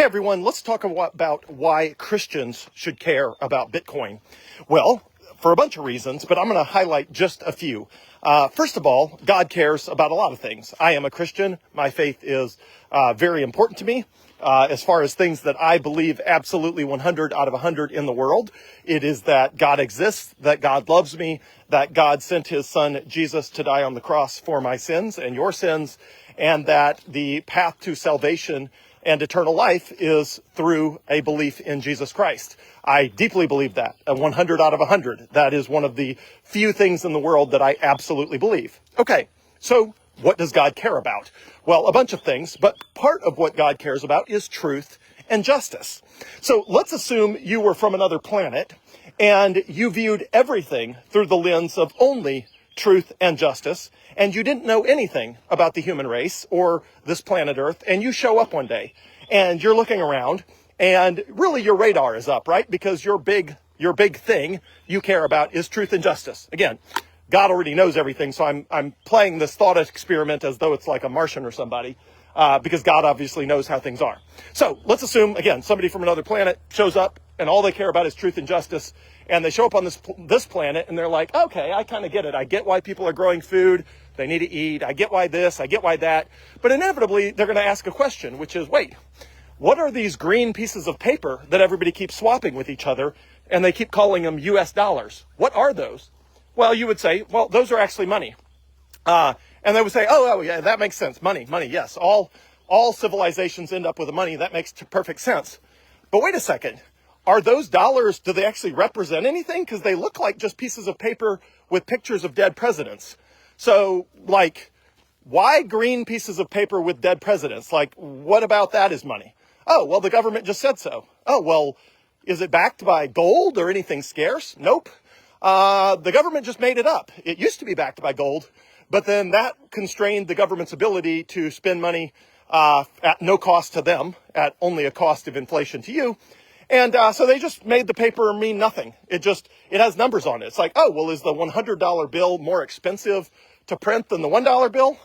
Hey everyone, let's talk about why Christians should care about Bitcoin. Well, for a bunch of reasons, but I'm going to highlight just a few. First of all, God cares about a lot of things. I am a Christian. My faith is very important to me. As far as things that I believe absolutely 100 out of 100 in the world, it is that God exists, that God loves me, that God sent his son Jesus to die on the cross for my sins and your sins, and that the path to salvation and eternal life is through a belief in Jesus Christ. I deeply believe that, 100 out of 100. That is one of the few things in the world that I absolutely believe. Okay, so what does God care about? Well, a bunch of things, but part of what God cares about is truth and justice. So let's assume you were from another planet and you viewed everything through the lens of only truth and justice, and you didn't know anything about the human race or this planet Earth, and you show up one day and you're looking around and really your radar is up, right? Because your big thing you care about is truth and justice. Again, God already knows everything, so I'm playing this thought experiment as though it's like a Martian or somebody, because God obviously knows how things are. So let's assume, again, somebody from another planet shows up and all they care about is truth and justice, and they show up on this planet and they're like, okay, I kind of get it. I get why people are growing food. They need to eat. I get why this. I get why that. But inevitably, they're going to ask a question, which is, wait, what are these green pieces of paper that everybody keeps swapping with each other, and they keep calling them US dollars? What are those? Well, you would say, well, those are actually money. And they would say, oh, yeah, that makes sense. Money, yes. All civilizations end up with the money. That makes perfect sense. But wait a second. Are those dollars, do they actually represent anything? Because they look like just pieces of paper with pictures of dead presidents. So, like, why green pieces of paper with dead presidents? Like, what about that is money? Oh, well, the government just said so. Oh, well, is it backed by gold or anything scarce? Nope. The government just made it up. It used to be backed by gold, but then that constrained the government's ability to spend money at no cost to them, at only a cost of inflation to you. And so they just made the paper mean nothing. It has numbers on it. It's like, oh, well, is the $100 bill more expensive to print than the $1 bill?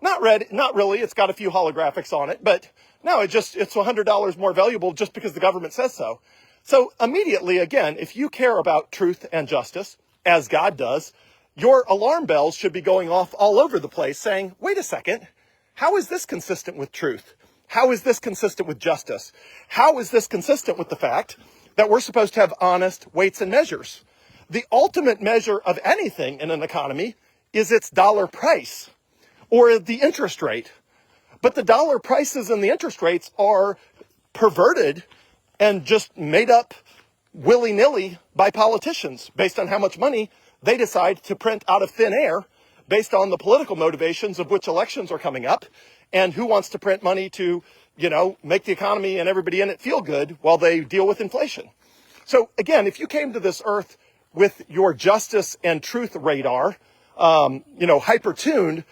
Not really. It's got a few holographics on it, but no, it's $100 more valuable just because the government says so. So immediately, again, if you care about truth and justice, as God does, your alarm bells should be going off all over the place saying, wait a second, how is this consistent with truth? How is this consistent with justice? How is this consistent with the fact that we're supposed to have honest weights and measures? The ultimate measure of anything in an economy is its dollar price or the interest rate. But the dollar prices and the interest rates are perverted and just made up willy-nilly by politicians based on how much money they decide to print out of thin air based on the political motivations of which elections are coming up and who wants to print money to, make the economy and everybody in it feel good while they deal with inflation. So again, if you came to this earth with your justice and truth radar, hyper-tuned,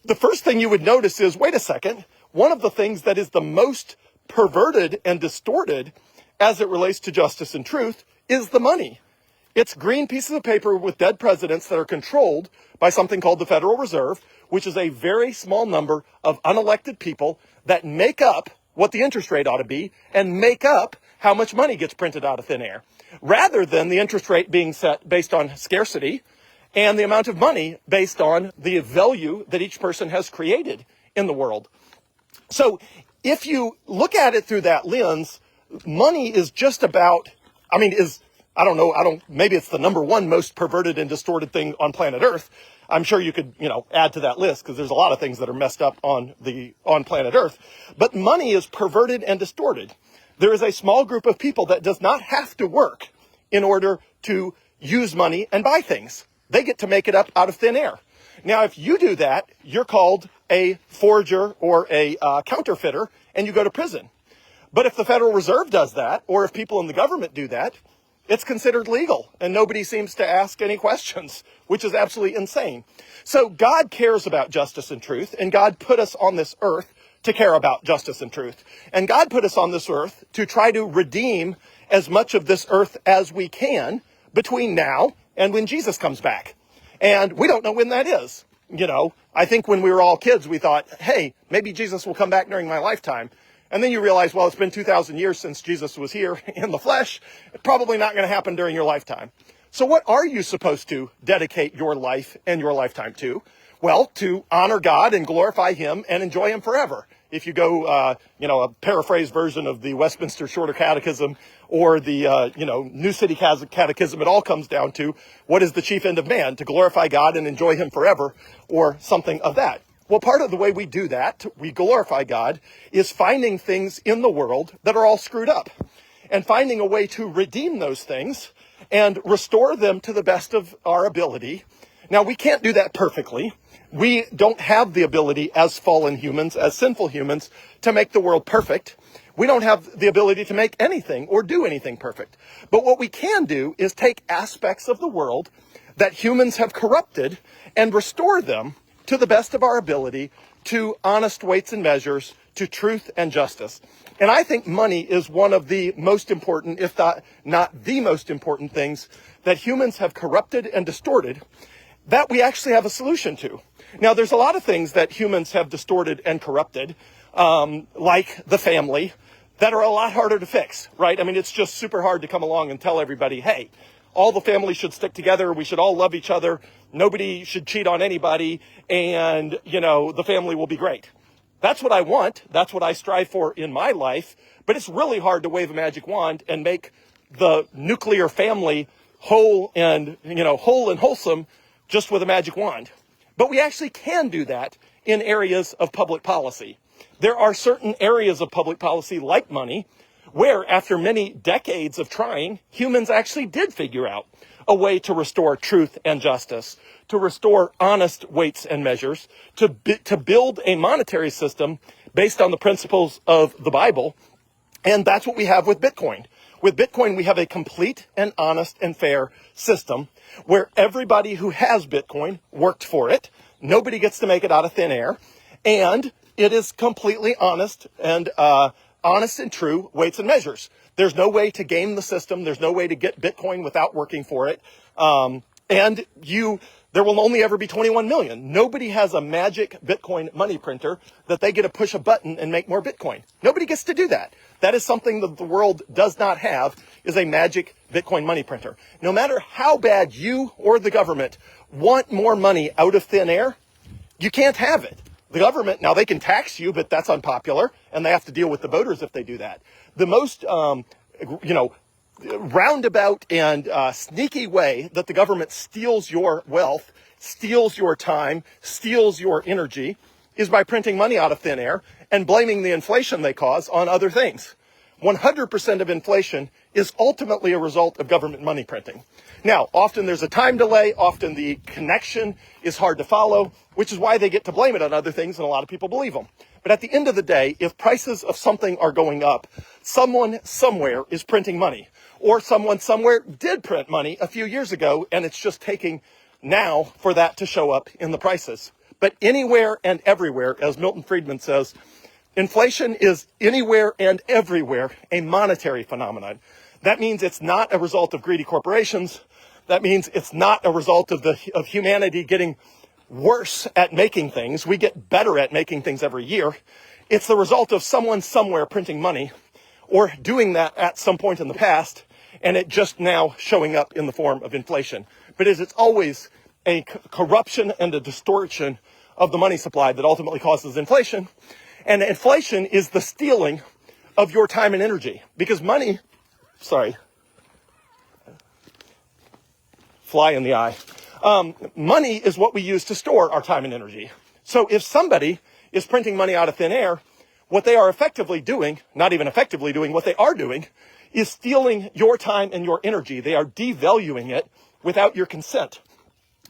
the first thing you would notice is, wait a second, one of the things that is the most perverted and distorted as it relates to justice and truth is the money. It's green pieces of paper with dead presidents that are controlled by something called the Federal Reserve, which is a very small number of unelected people that make up what the interest rate ought to be and make up how much money gets printed out of thin air, rather than the interest rate being set based on scarcity and the amount of money based on the value that each person has created in the world. So if you look at it through that lens, money is just about, maybe it's the number one most perverted and distorted thing on planet Earth. I'm sure you could, add to that list because there's a lot of things that are messed up on planet Earth. But money is perverted and distorted. There is a small group of people that does not have to work in order to use money and buy things. They get to make it up out of thin air. Now, if you do that, you're called a forger or a counterfeiter, and you go to prison. But if the Federal Reserve does that, or if people in the government do that, it's considered legal, and nobody seems to ask any questions, which is absolutely insane. So God cares about justice and truth, and God put us on this earth to care about justice and truth. And God put us on this earth to try to redeem as much of this earth as we can between now and when Jesus comes back. And we don't know when that is. I think when we were all kids, we thought, hey, maybe Jesus will come back during my lifetime. And then you realize, well, it's been 2,000 years since Jesus was here in the flesh. It's probably not going to happen during your lifetime. So what are you supposed to dedicate your life and your lifetime to? Well, to honor God and glorify him and enjoy him forever. If you go, a paraphrased version of the Westminster Shorter Catechism or the, New City Catechism, it all comes down to what is the chief end of man? To glorify God and enjoy him forever, or something of that. Well, part of the way we do that, we glorify God, is finding things in the world that are all screwed up and finding a way to redeem those things and restore them to the best of our ability. Now, we can't do that perfectly. We don't have the ability as fallen humans, as sinful humans, to make the world perfect. We don't have the ability to make anything or do anything perfect. But what we can do is take aspects of the world that humans have corrupted and restore them to the best of our ability to honest weights and measures, to truth and justice. And I think money is one of the most important, if not the most important things that humans have corrupted and distorted that we actually have a solution to. Now, there's a lot of things that humans have distorted and corrupted, like the family, that are a lot harder to fix, right? I mean, it's just super hard to come along and tell everybody, hey, all the families should stick together. We should all love each other. Nobody should cheat on anybody. And, the family will be great. That's what I want. That's what I strive for in my life. But it's really hard to wave a magic wand and make the nuclear family whole and wholesome just with a magic wand. But we actually can do that in areas of public policy. There are certain areas of public policy, like money, where after many decades of trying, humans actually did figure out a way to restore truth and justice, to restore honest weights and measures, to build a monetary system based on the principles of the Bible. And that's what we have with Bitcoin. With Bitcoin, we have a complete and honest and fair system where everybody who has Bitcoin worked for it. Nobody gets to make it out of thin air. And it is completely honest and true weights and measures. There's no way to game the system. There's no way to get Bitcoin without working for it. There will only ever be 21 million. Nobody has a magic Bitcoin money printer that they get to push a button and make more Bitcoin. Nobody gets to do that. That is something that the world does not have, is a magic Bitcoin money printer. No matter how bad you or the government want more money out of thin air, you can't have it. The government, now they can tax you, but that's unpopular, and they have to deal with the voters if they do that. The most, roundabout and sneaky way that the government steals your wealth, steals your time, steals your energy, is by printing money out of thin air and blaming the inflation they cause on other things. 100% of inflation is ultimately a result of government money printing. Now, often there's a time delay, often the connection is hard to follow, which is why they get to blame it on other things, and a lot of people believe them. But at the end of the day, if prices of something are going up, someone somewhere is printing money, or someone somewhere did print money a few years ago, and it's just taking now for that to show up in the prices. But anywhere and everywhere, as Milton Friedman says, inflation is anywhere and everywhere a monetary phenomenon. That means it's not a result of greedy corporations. That means it's not a result of humanity getting worse at making things. We get better at making things every year. It's the result of someone somewhere printing money or doing that at some point in the past, and it just now showing up in the form of inflation. But it's always a corruption and a distortion of the money supply that ultimately causes inflation. And inflation is the stealing of your time and energy. Because money, fly in the eye. Money is what we use to store our time and energy. So if somebody is printing money out of thin air, what they are effectively doing, not even effectively doing, what they are doing is stealing your time and your energy. They are devaluing it without your consent.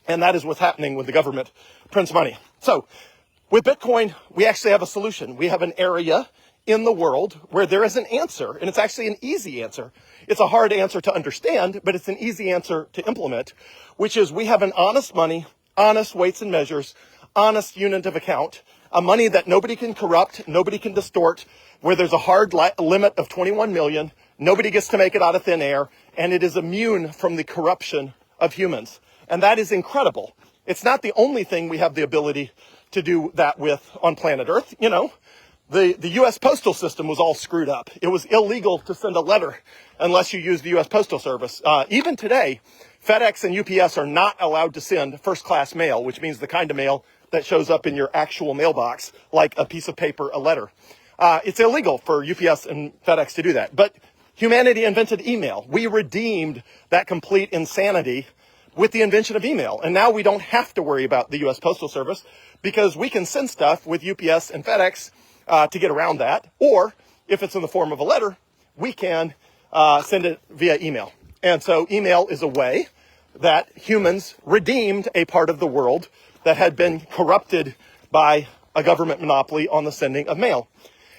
And that is what's happening when the government prints money. So with Bitcoin, we actually have a solution. We have an area in the world where there is an answer, and it's actually an easy answer. It's a hard answer to understand, but it's an easy answer to implement, which is we have an honest money, honest weights and measures, honest unit of account, a money that nobody can corrupt, nobody can distort, where there's a hard limit of 21 million, nobody gets to make it out of thin air, and it is immune from the corruption of humans. And that is incredible. It's not the only thing we have the ability to do that with on planet Earth. The U.S. postal system was all screwed up. It was illegal to send a letter unless you used the U.S. Postal Service. Even today, FedEx and UPS are not allowed to send first-class mail, which means the kind of mail that shows up in your actual mailbox, like a piece of paper, a letter. It's illegal for UPS and FedEx to do that. But humanity invented email. We redeemed that complete insanity with the invention of email. And now we don't have to worry about the U.S. Postal Service because we can send stuff with UPS and FedEx to get around that. Or if it's in the form of a letter, we can send it via email. And so email is a way that humans redeemed a part of the world that had been corrupted by a government monopoly on the sending of mail.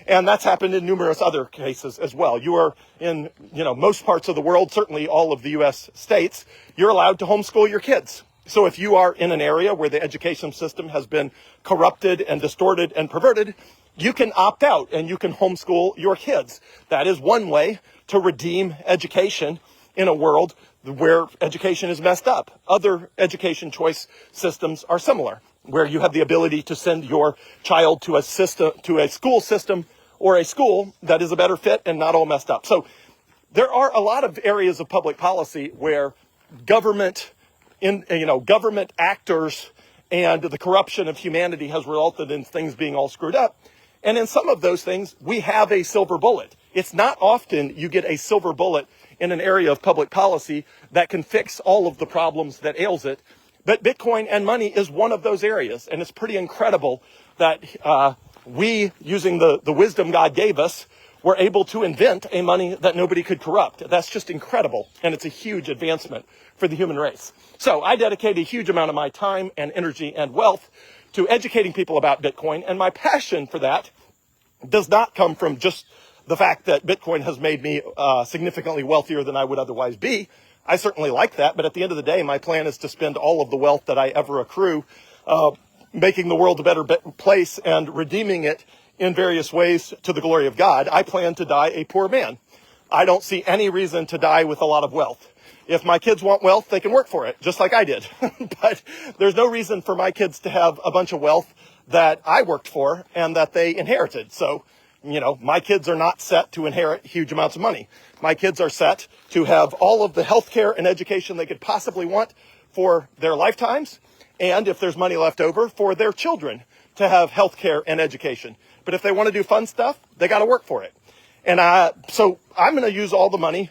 And that's happened in numerous other cases as well. You are in, most parts of the world, certainly all of the U.S. states, you're allowed to homeschool your kids. So if you are in an area where the education system has been corrupted and distorted and perverted, you can opt out and you can homeschool your kids. That is one way to redeem education in a world where education is messed up. Other education choice systems are similar, where you have the ability to send your child to a school system or a school that is a better fit and not all messed up. So there are a lot of areas of public policy where government actors and the corruption of humanity has resulted in things being all screwed up. And in some of those things, we have a silver bullet. It's not often you get a silver bullet in an area of public policy that can fix all of the problems that ails it. But Bitcoin and money is one of those areas. And it's pretty incredible that we, using the wisdom God gave us, were able to invent a money that nobody could corrupt. That's just incredible. And it's a huge advancement for the human race. So I dedicate a huge amount of my time and energy and wealth to educating people about Bitcoin. And my passion for that does not come from just the fact that Bitcoin has made me significantly wealthier than I would otherwise be. I certainly like that. But at the end of the day, my plan is to spend all of the wealth that I ever accrue making the world a better place and redeeming it in various ways to the glory of God. I plan to die a poor man. I don't see any reason to die with a lot of wealth. If my kids want wealth, they can work for it, just like I did. But there's no reason for my kids to have a bunch of wealth that I worked for and that they inherited. So, my kids are not set to inherit huge amounts of money. My kids are set to have all of the healthcare and education they could possibly want for their lifetimes. And if there's money left over, for their children to have healthcare and education. But if they want to do fun stuff, they got to work for it. And so I'm going to use all the money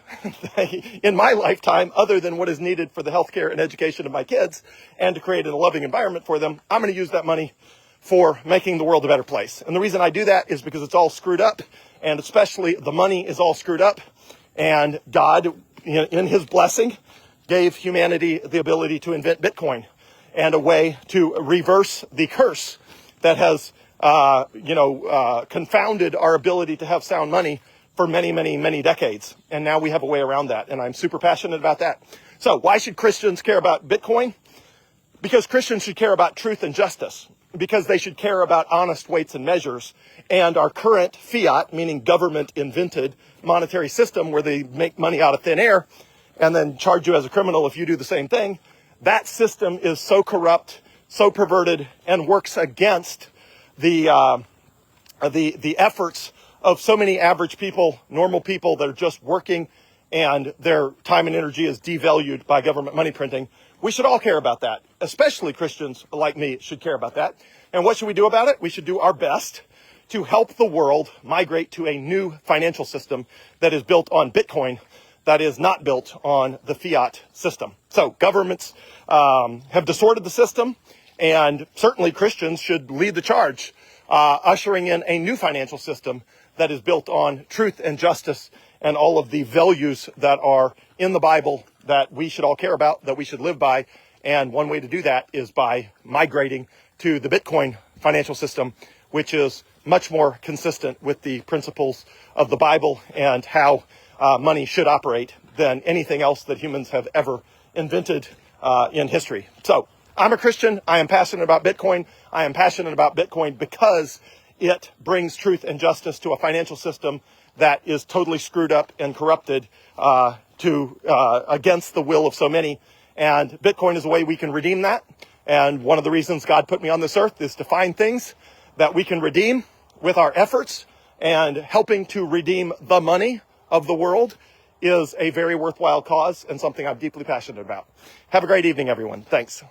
in my lifetime, other than what is needed for the healthcare and education of my kids, and to create a loving environment for them. I'm going to use that money for making the world a better place. And the reason I do that is because it's all screwed up, and especially the money is all screwed up. And God, in his blessing, gave humanity the ability to invent Bitcoin and a way to reverse the curse that has confounded our ability to have sound money for many, many, many decades. And now we have a way around that. And I'm super passionate about that. So why should Christians care about Bitcoin? Because Christians should care about truth and justice. Because they should care about honest weights and measures. And our current fiat, meaning government invented monetary system where they make money out of thin air and then charge you as a criminal if you do the same thing. That system is so corrupt, so perverted, and works against the efforts of so many average people, normal people that are just working, and their time and energy is devalued by government money printing. We should all care about that. Especially Christians like me should care about that. And what should we do about it? We should do our best to help the world migrate to a new financial system that is built on Bitcoin, that is not built on the fiat system. So governments have distorted the system, and certainly Christians should lead the charge, ushering in a new financial system that is built on truth and justice and all of the values that are in the Bible that we should all care about, that we should live by. And one way to do that is by migrating to the Bitcoin financial system, which is much more consistent with the principles of the Bible and how money should operate than anything else that humans have ever invented in history. So I'm a Christian. I am passionate about Bitcoin. I am passionate about Bitcoin because it brings truth and justice to a financial system that is totally screwed up and corrupted against the will of so many. And Bitcoin is a way we can redeem that. And one of the reasons God put me on this earth is to find things that we can redeem with our efforts and helping to redeem the money of the world is a very worthwhile cause and something I'm deeply passionate about. Have a great evening, everyone. Thanks.